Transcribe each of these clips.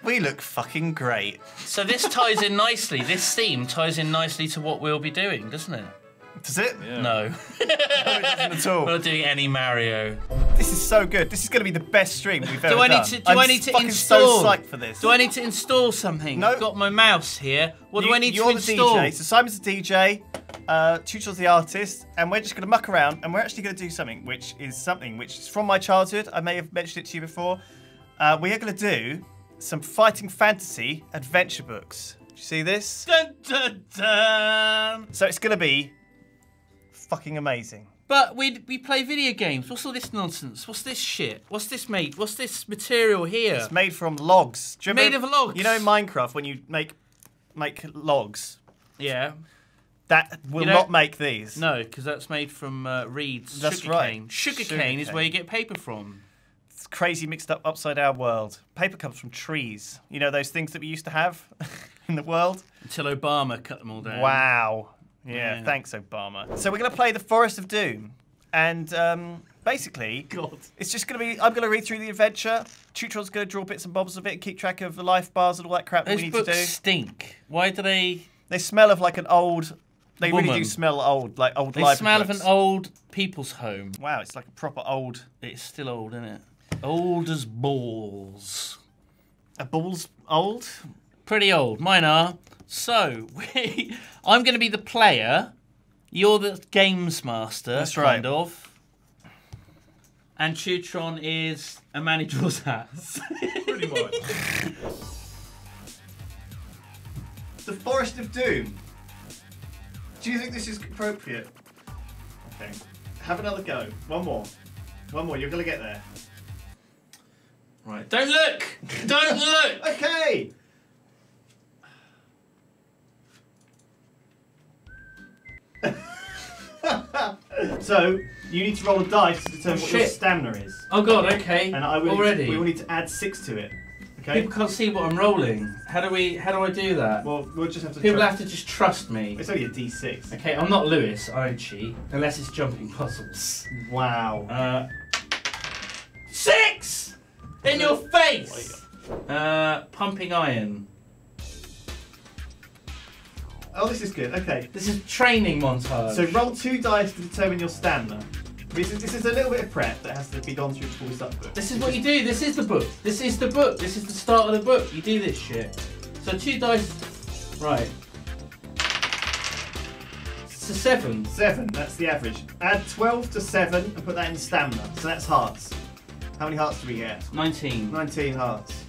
We look fucking great. So this ties in nicely. This theme ties in nicely to what we'll be doing, doesn't it? Does it? Yeah. No. No, it doesn't at all. We're not doing any Mario. This is so good. This is going to be the best stream we've ever done. Do I need to fucking install? so psyched for this. Do I need to install something? No. I've got my mouse here. What do I need to install? You're the DJ. So Simon's the DJ, Teutron's the artist, and we're just going to muck around, and we're actually going to do something which is from my childhood. I may have mentioned it to you before. We are going to do some fighting fantasy adventure books. Do you see this? Dun, dun, dun. So it's going to be fucking amazing. But we play video games. What's all this nonsense? What's this shit? What's this made? What's this material here? It's made from logs. Do you Made remember, of logs? You know in Minecraft when you make logs? Yeah. That will not make these. No, because that's made from reeds. That's sugarcane. right. Sugarcane is where you get paper from. It's crazy mixed up upside down world. Paper comes from trees. You know those things that we used to have in the world? Until Obama cut them all down. Wow. Yeah, thanks, Obama. So we're going to play the Forest of Doom. And basically, God. it's just going to be, I'm going to read through the adventure. Teutron's going to draw bits and bobs of it and keep track of the life bars and all that crap that we need to do. Those books stink. Why do they... They smell of like an old... They woman. really do smell old, like old They library smell books. of an old people's home. Wow, it's like a proper old... It's still old, isn't it? Old as balls. A ball's old? Pretty old. Mine are. So, I'm going to be the player. You're the games master. That's right. Kind of. And Teutron is a man who draws hats. Pretty much. The Forest of Doom. Do you think this is appropriate? Okay. Have another go. One more. One more. You're going to get there. Right. Don't look! Don't look! Okay! So, you need to roll a dice to determine what your Shit. stamina is. Oh god, okay. And I will Already? we will need to add 6 to it. Okay? People can't see what I'm rolling. How do I do that? Well, we'll just have to People have to just trust me. It's only a D6. Okay, I'm not Lewis, I don't cheat. Unless it's jumping puzzles. Wow. 6! In your face! Pumping iron. Oh, this is good. Okay. This is training montage. So roll 2 dice to determine your stamina. This is a little bit of prep that has to be gone through before we start the book. This is what you do. This is the book. This is the book. This is the start of the book. You do this shit. So 2 dice. Right. It's a 7. 7, that's the average. Add 12 to 7 and put that in stamina. So that's hearts. How many hearts do we get? 19. 19 hearts.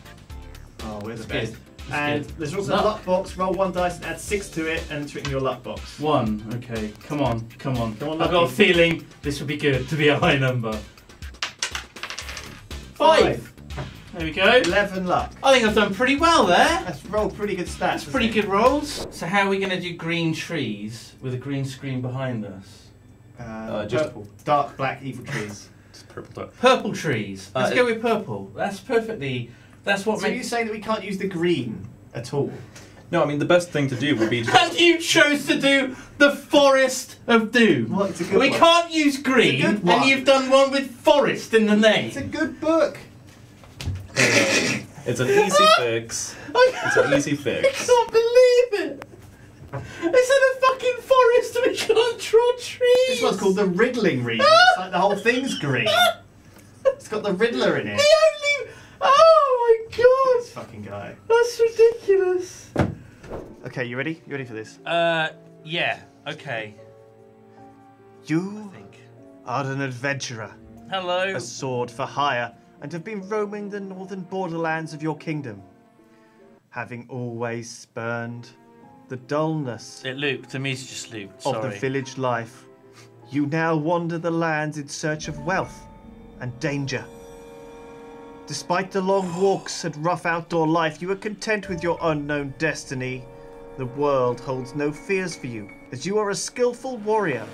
Oh, we're the best. Good. And good. there's also a luck box. Roll 1 dice and add 6 to it and enter it in your luck box. 1. Okay. Come on. Come on. Come on, I've got a lucky. feeling this would be good to be a high number. 5. There we go. 11 luck. I think I've done pretty well there. That's rolled pretty good stats. That's pretty good rolls. So how are we going to do green trees with a green screen behind us? Just purple. Dark black evil trees. Just purple dark. Purple trees. Let's go with purple. That's perfectly... That's what So are you makes... saying that we can't use the green at all? No, I mean the best thing to do would be to And you chose to do the Forest of Doom. Well, it's a good We one. can't use green, It's a good one. and you've done one with forest in the name. It's a good book. It's an easy fix. It's an easy I fix. can't believe it. It's in a fucking forest and we can't draw trees. This one's called the Riddling Reed. It's like the whole thing's green. It's got the Riddler in it. The only... Oh my This god. fucking guy. That's ridiculous. Okay, you ready? You ready for this? Yeah. Okay. You I think. are an adventurer, Hello. a sword for hire, and have been roaming the northern borderlands of your kingdom, having always spurned the dullness It looped. To me, it's just looped. of Sorry. the village life. You now wander the lands in search of wealth and danger. Despite the long walks and rough outdoor life, you are content with your unknown destiny. The world holds no fears for you, as you are a skillful warrior,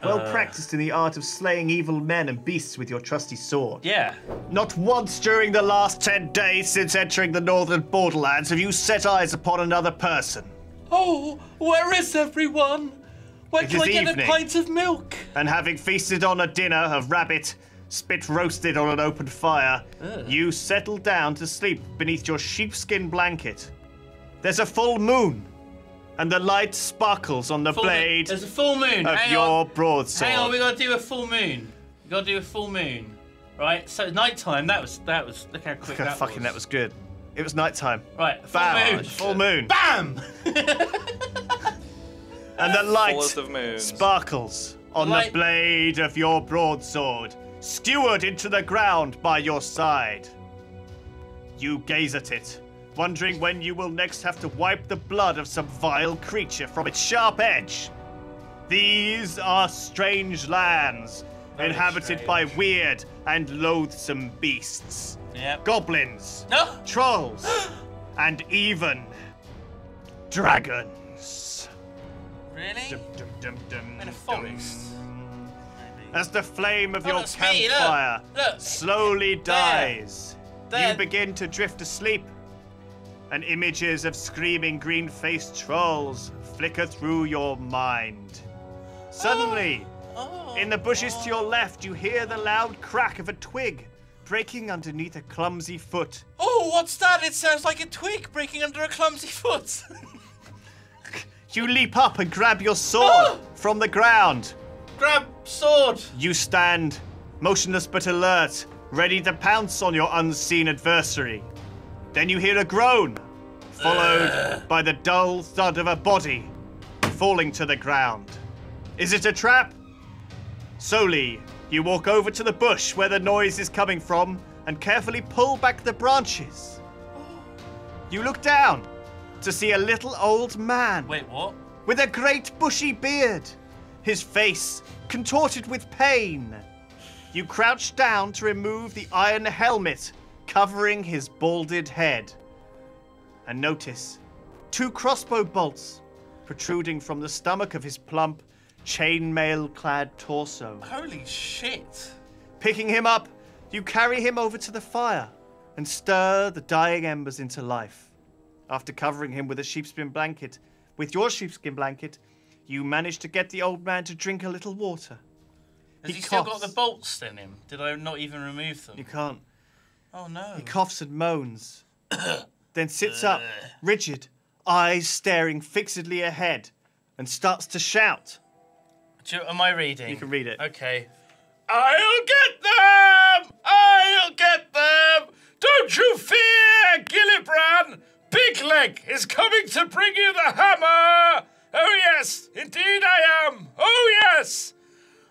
well practiced in the art of slaying evil men and beasts with your trusty sword. Yeah. Not once during the last 10 days since entering the northern borderlands have you set eyes upon another person. Oh, where is everyone? When It can is I get evening. a pint of milk? And having feasted on a dinner of rabbit, spit roasted on an open fire, you settle down to sleep beneath your sheepskin blanket. There's a full moon, and the light sparkles on the blade There's a full moon. of your broadsword. Hang on, we gotta do a full moon. We gotta do a full moon. Right, so nighttime, that was look how quick that was. That was good. It was nighttime. Right, full Bam! moon. Full moon. Bam! And the light Fullest of moons. sparkles on the blade of your broadsword, skewered into the ground by your side. You gaze at it, wondering when you will next have to wipe the blood of some vile creature from its sharp edge. These are strange lands, inhabited by weird and loathsome beasts. Yep. Goblins, No. trolls, and even dragons. Really? Dum, dum, dum, dum, In a forest. As the flame of Oh, your that's me, look. campfire Look. slowly dies, There. you begin to drift asleep, and images of screaming green-faced trolls flicker through your mind. Suddenly, in the bushes to your left, you hear the loud crack of a twig breaking underneath a clumsy foot. Oh, what's that? It sounds like a twig breaking under a clumsy foot. You leap up and grab your sword from the ground. Grab sword. You stand, motionless but alert, ready to pounce on your unseen adversary. Then you hear a groan, followed by the dull thud of a body falling to the ground. Is it a trap? Slowly, you walk over to the bush where the noise is coming from and carefully pull back the branches. You look down to see a little old man. Wait, what? With a great bushy beard, his face contorted with pain. You crouch down to remove the iron helmet covering his balded head, and notice 2 crossbow bolts protruding from the stomach of his plump, chainmail-clad torso. Holy shit. Picking him up, you carry him over to the fire and stir the dying embers into life. After covering him with your sheepskin blanket, you manage to get the old man to drink a little water. Has he still got the bolts in him? Did I not even remove them? You can't. Oh no. He coughs and moans, then sits up, rigid, eyes staring fixedly ahead, and starts to shout. Am I reading? You can read it. Okay. I'll get them! I'll get them! Don't you fear, Gillibrand! Big Leg is coming to bring you the hammer! Oh yes, indeed I am! Oh yes!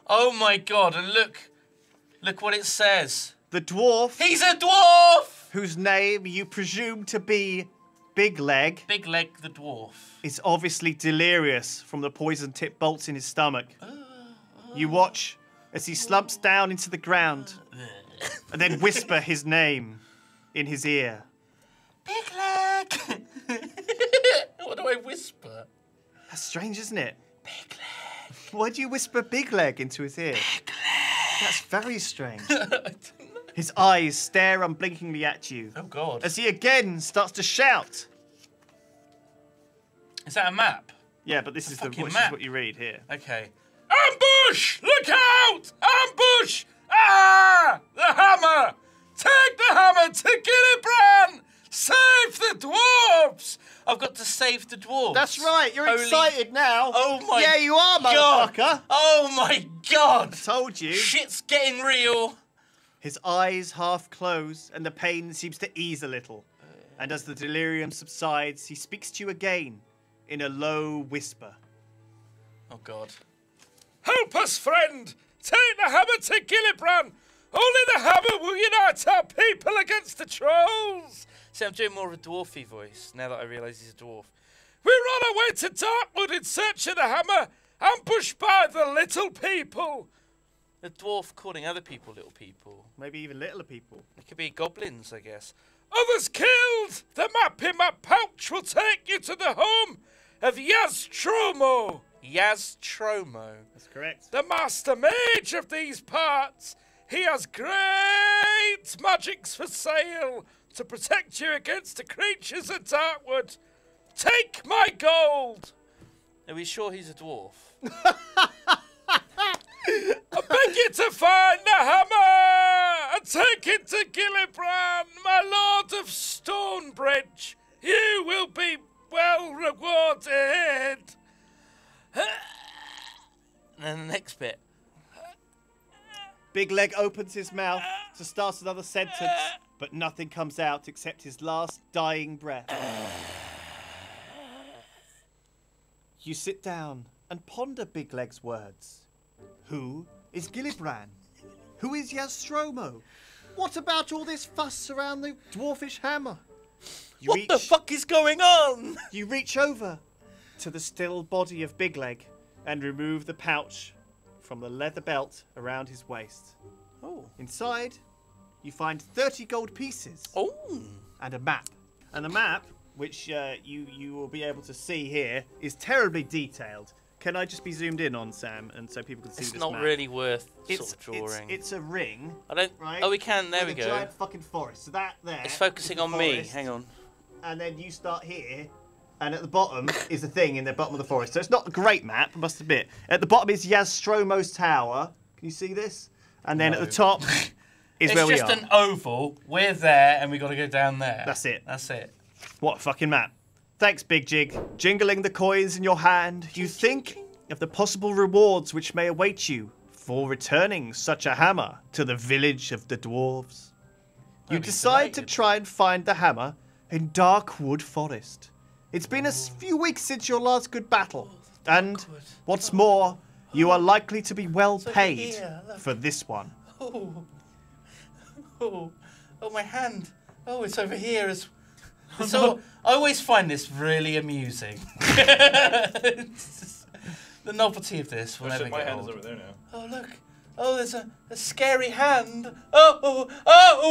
Oh my god, and look what it says. The dwarf, He's a dwarf! whose name you presume to be Big Leg, Big Leg the dwarf. is obviously delirious from the poison-tipped bolts in his stomach. You watch as he slumps down into the ground and then whisper his name in his ear. Big Leg! What do I whisper? That's strange, isn't it? Big Leg. Why do you whisper Big Leg into his ear? Big Leg. That's very strange. His eyes stare unblinkingly at you Oh god. as he again starts to shout. Is that a map? Yeah, but this is fucking this map. is what you read here. Okay. Ambush! Look out! Ambush! Ah! The hammer! Take the hammer to Gillibrand! Save the dwarves! I've got to save the dwarves. That's right, you're Holy- excited now. Oh my Yeah, you are, God. motherfucker. Oh my god! Told you. Shit's getting real. His eyes half close and the pain seems to ease a little. And as the delirium subsides, he speaks to you again in a low whisper. Oh god. Help us, friend! Take the hammer to Gillibrand! Only the hammer will unite our people against the trolls! See, I'm doing more of a dwarfy voice now that I realise he's a dwarf. We're on our way to Darkwood in search of the hammer, ambushed by the little people! The dwarf calling other people little people. Maybe even littler people. It could be goblins, I guess. Others killed! The map in my pouch will take you to the home of Yaztromo, Yaztromo. That's correct. the master mage of these parts. He has great magics for sale to protect you against the creatures of Darkwood. Take my gold! Are we sure he's a dwarf? A beg you to find the hammer and take it to Gillibrand, my lord of Stonebridge. You will be well rewarded. And then the next bit. Big Leg opens his mouth to start another sentence, but nothing comes out except his last dying breath. You sit down and ponder Big Leg's words. Who is Gillibrand? Who is Yogscast? What about all this fuss around the dwarfish hammer? What the fuck is going on? You reach over to the still body of Big Leg and remove the pouch from the leather belt around his waist. Oh. Inside, you find 30 gold pieces. Oh. And a map. And the map, which you will be able to see here, is terribly detailed. Can I just be zoomed in on, Sam, and so people can see this map? It's not really worth sort of drawing. It's a ring. I don't. Right? Oh, we can. There we with go. a giant fucking forest. So that there. It's focusing is the on me. forest. Hang on. And then you start here, and at the bottom is the thing in the bottom of the forest. So it's not a great map, I must admit. At the bottom is Yogscast's tower. Can you see this? And then at the top is where we are. It's just an oval. We're there, and we got to go down there. That's it. That's it. What a fucking map. Thanks, Big Jig. Jingling the coins in your hand, you think of the possible rewards which may await you for returning such a hammer to the village of the dwarves. You decide to try and find the hammer in Darkwood Forest. It's been a few weeks since your last good battle, and what's more, you are likely to be well paid for this one. Oh, my hand. Oh, it's over here. So I always find this really amusing. The novelty of this will never get my hand old. is over there now. Oh, look. Oh, there's a scary hand. Oh,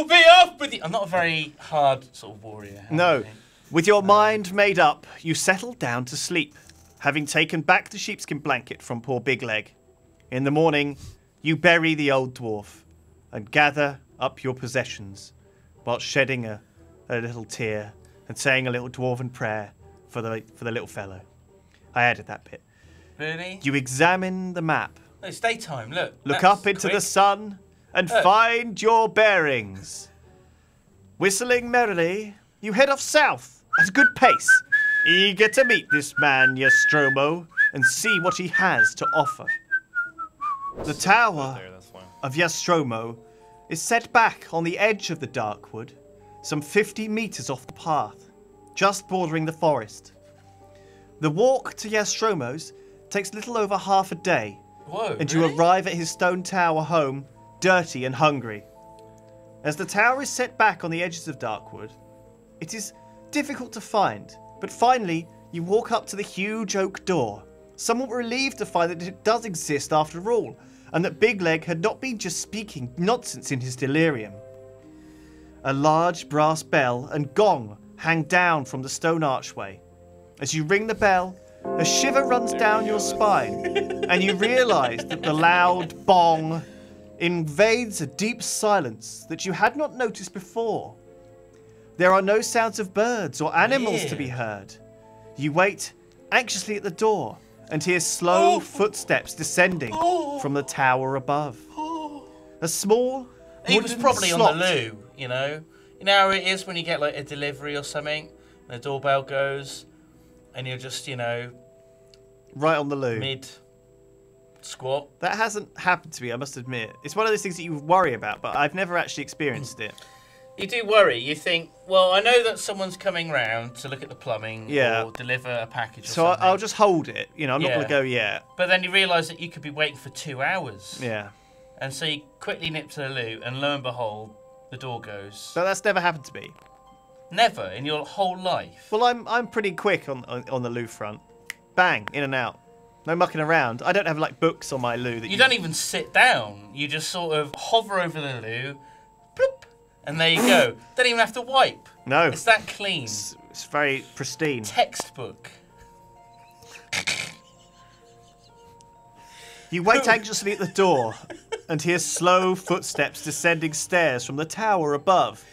be off with you. I'm not a very hard sort of warrior. No. With your mind made up, you settle down to sleep, having taken back the sheepskin blanket from poor Big Leg. In the morning, you bury the old dwarf and gather up your possessions while shedding a little tear and saying a little dwarven prayer for the little fellow. I added that bit. Really? You examine the map. No, it's daytime. Look Up into the sun and find your bearings. Whistling merrily, you head off south at a good pace, eager to meet this man Yogscast and see what he has to offer. The tower of Yogscast is set back on the edge of the Darkwood, some 50 meters off the path, just bordering the forest. The walk to Yogscast's takes little over half a day, and you arrive at his stone tower home, dirty and hungry. As the tower is set back on the edges of Darkwood, it is difficult to find, but finally you walk up to the huge oak door, somewhat relieved to find that it does exist after all, and that Big Leg had not been just speaking nonsense in his delirium. A large brass bell and gong hang down from the stone archway. As you ring the bell, a shiver runs down your spine, and you realise that the loud bong invades a deep silence that you had not noticed before. There are no sounds of birds or animals to be heard. You wait anxiously at the door and hear slow footsteps descending from the tower above. A small He was wooden probably slot. on the loo, you know? You know how it is when you get like a delivery or something, and the doorbell goes, and you're just, you know, Right on the loo. mid-squat. That hasn't happened to me, I must admit. It's one of those things that you worry about, but I've never actually experienced it. You do worry. You think, well, I know that someone's coming round to look at the plumbing or deliver a package or So something. I'll just hold it. You know, I'm not going to go yet. But then you realise that you could be waiting for 2 hours. Yeah. And so you quickly nip to the loo, and lo and behold, the door goes. So that's never happened to me. Never in your whole life. Well, I'm pretty quick on the loo front. Bang, in and out. No mucking around. I don't have like books on my loo that You don't even sit down. You just sort of hover over the loo, bloop, and there you go. Don't even have to wipe. No. It's that clean. It's very pristine. Textbook. You wait anxiously at the door and hear slow footsteps descending stairs from the tower above.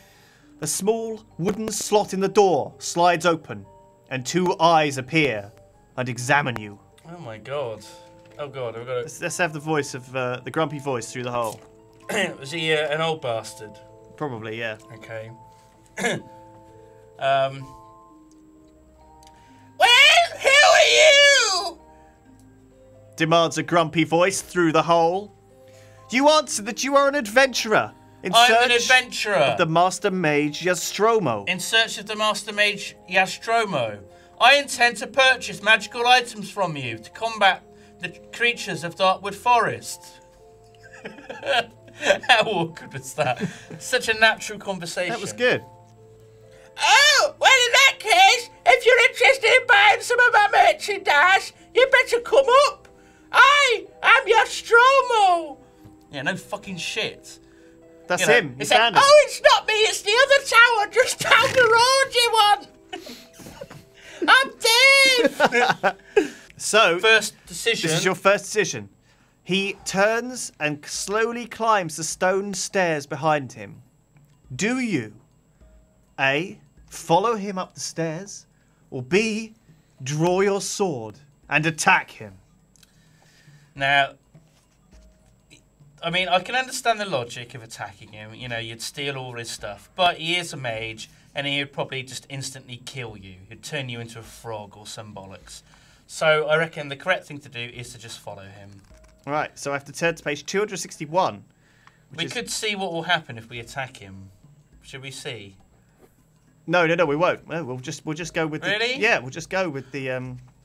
A small wooden slot in the door slides open, and 2 eyes appear and examine you. Oh my god. Oh god, I've got Let's have the voice of the grumpy voice through the hole. to. Was he an old bastard? Probably, yeah. Okay. Well, who are you? Demands a grumpy voice through the hole. You answer that you are an adventurer in I'm search an adventurer. of the master mage Yastromo. In search of the master mage Yastromo. I intend to purchase magical items from you to combat the creatures of Darkwood Forest. How awkward was that? Such a natural conversation. That was good. Oh, well in that case, if you're interested in buying some of my merchandise, you better come up. I am Yastromo. Yeah, no fucking shit. That's You know, him. You It's like, found him. oh, it's not me, it's the other tower just down the road, you want. I'm Dave. So, First decision. this is your first decision. He turns and slowly climbs the stone stairs behind him. Do you, A, follow him up the stairs, or B, draw your sword and attack him? Now, I mean, I can understand the logic of attacking him. You know, you'd steal all his stuff. But he is a mage, and he would probably just instantly kill you. He'd turn you into a frog or some bollocks. So I reckon the correct thing to do is to just follow him. All right, so I have to turn to page 261. We could see what will happen if we attack him. Should we see? No, we won't. No, we'll just go with Really? Yeah, we'll just go with the.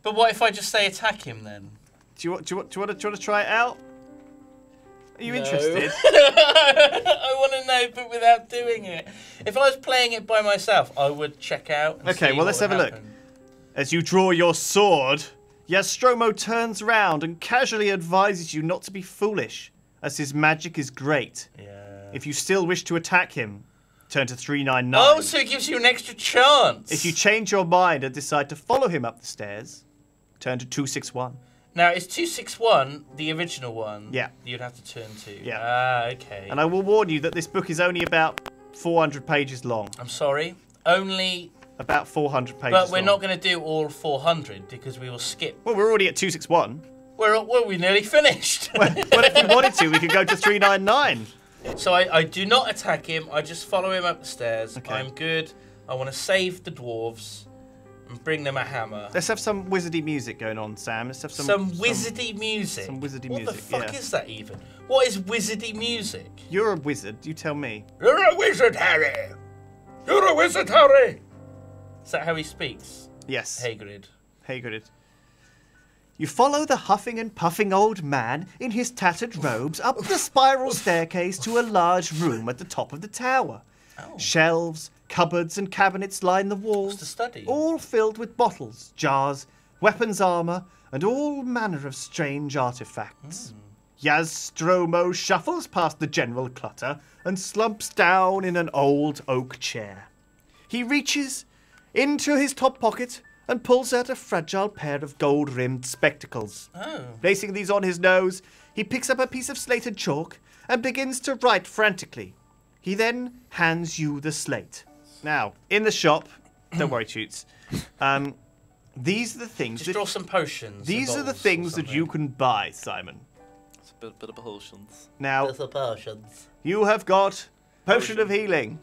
But what if I just say attack him then? Do you want to try it out? Are you interested? I want to know, but without doing it. If I was playing it by myself, I would check out. And Okay, see well, what let's would have a look. happen. As you draw your sword, Yastromo turns round and casually advises you not to be foolish, as his magic is great. Yeah. If you still wish to attack him, turn to 399. Oh, so it gives you an extra chance. If you change your mind and decide to follow him up the stairs, turn to 261. Now, is 261 the original one? Yeah. You'd have to turn to. Yeah. Ah, okay. And I will warn you that this book is only about 400 pages long. I'm sorry. Only. About 400 pages But we're long. not going to do all 400 because we will skip. Well, we're already at 261. We're nearly finished. But if we wanted to, we could go to 399. So I do not attack him. I just follow him up the stairs. Okay. I'm good. I want to save the dwarves and bring them a hammer. Let's have some wizardy music going on, Sam. Let's have Some wizardy music. some wizardy what music, the fuck yeah. is that even? What is wizardy music? You're a wizard. You tell me. You're a wizard, Harry. You're a wizard, Harry. Is that how he speaks? Yes. Hagrid. Hagrid. You follow the huffing and puffing old man in his tattered robes up the spiral staircase to a large room at the top of the tower. Oh. Shelves, cupboards and cabinets line the walls, What's the study? all filled with bottles, jars, weapons armour, and all manner of strange artifacts. Yastromo shuffles past the general clutter and slumps down in an old oak chair. He reaches into his top pocket and pulls out a fragile pair of gold-rimmed spectacles. Oh. Placing these on his nose, he picks up a piece of slated chalk and begins to write frantically. He then hands you the slate. Now, in the shop, don't worry, Toots. These are the things Just draw some potions. these and are the bottles or things that you something. can buy, Simon. It's a bit of potions. Now, There's the potions. you have got potion of healing.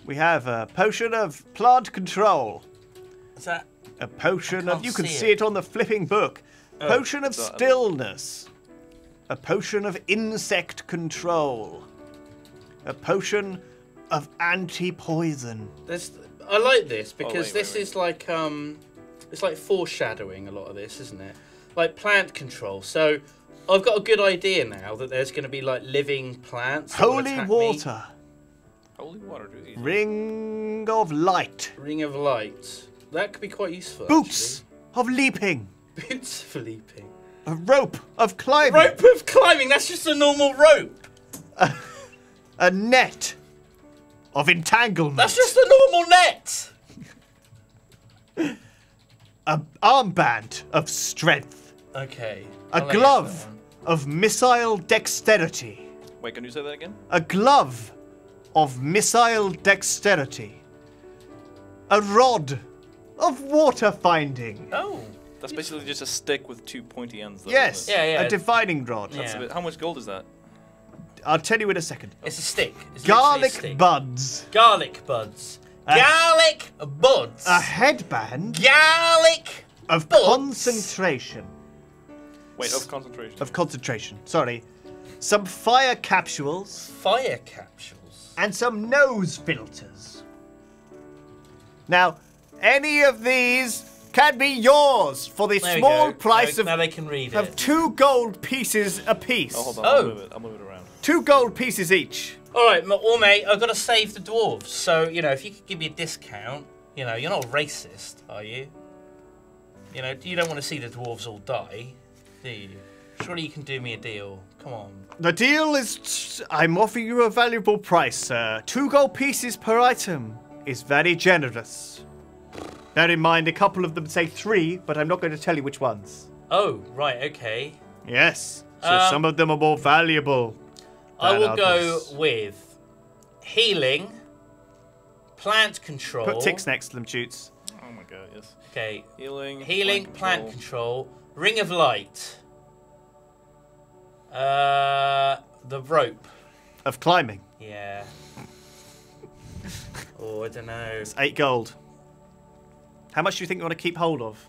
We have a potion of plant control. Is that? A potion of... can't You can see see it. it on the flipping book. Potion of that- stillness. A potion of insect control. A potion of anti-poison. I like this because wait, this wait. is like it's like foreshadowing a lot of this, isn't it? Like plant control. So I've got a good idea now that there's going to be like living plants. that will Holy attack me. water. Holy water, do you? Ring of light. Ring of light. That could be quite useful. Boots of leaping. Actually. Boots for leaping. A rope of climbing. Rope of climbing. That's just a normal rope. A net of entanglement. That's just a normal net. An armband of strength. Okay. A I'll let you have glove that one. of missile dexterity. Wait, can you say that again? A glove of missile dexterity. A rod of water finding. Oh. That's basically just a stick with 2 pointy ends, though. Yes. Isn't A divining rod. it? That's a bit, how much gold is that? I'll tell you in a second. It's a stick. It's literally a Garlic stick. buds. Garlic buds. Garlic buds. A headband Garlic of buds. concentration. Wait, of concentration. Of concentration. Sorry. Some fire capsules Fire capsules. and some nose filters. Now, any of these can be yours for the There we small go. price Now they can read of it. 2 gold pieces apiece. Oh, hold on. Oh. I'll move it around. 2 gold pieces each. All right, mate, I've got to save the dwarves. So, you know, if you could give me a discount, you know, you're not racist, are you? You know, you don't want to see the dwarves all die, do you? Surely you can do me a deal. Come on. The deal is I'm offering you a valuable price, sir. 2 gold pieces per item is very generous. Bear in mind, a couple of them say 3, but I'm not going to tell you which ones. Oh, right, okay. Yes, so some of them are more valuable. I will than go others. with healing, plant control. Put ticks next to them, Shoots. Oh my god, yes. Okay. Healing, Plant control, ring of light. The rope. Of climbing. Yeah. Oh, I don't know. It's 8 gold. How much do you think you want to keep hold of?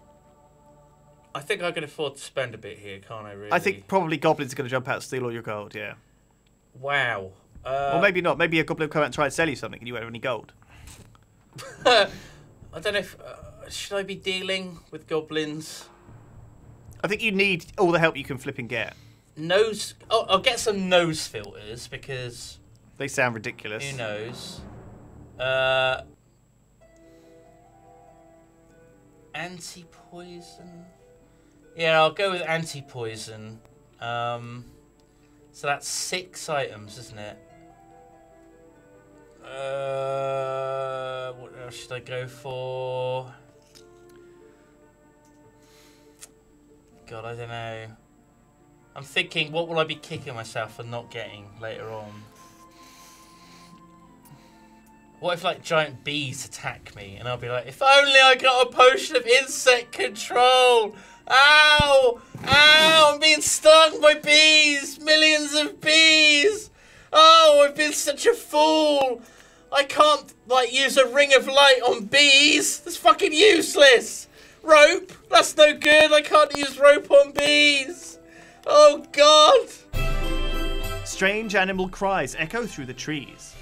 I think I can afford to spend a bit here, can't I, really? I think probably goblins are going to jump out and steal all your gold, yeah. Wow. Or maybe not. Maybe a goblin will come out and try and sell you something and you won't have any gold. I don't know if... should I be dealing with goblins? I think you need all the help you can flip and get. Nose... Oh, I'll get some nose filters, because... They sound ridiculous. Who knows? Anti-poison? Yeah, I'll go with anti-poison. So that's 6 items, isn't it? What else should I go for? God, I don't know. I'm thinking, what will I be kicking myself for not getting later on? What if, like, giant bees attack me? And I'll be like, if only I got a potion of insect control! Ow! Ow! I'm being stung by bees! Millions of bees! Oh, I've been such a fool! I can't, like, use a ring of light on bees! That's fucking useless! Rope? That's no good! I can't use rope on bees! Oh, God! Strange animal cries echo through the trees.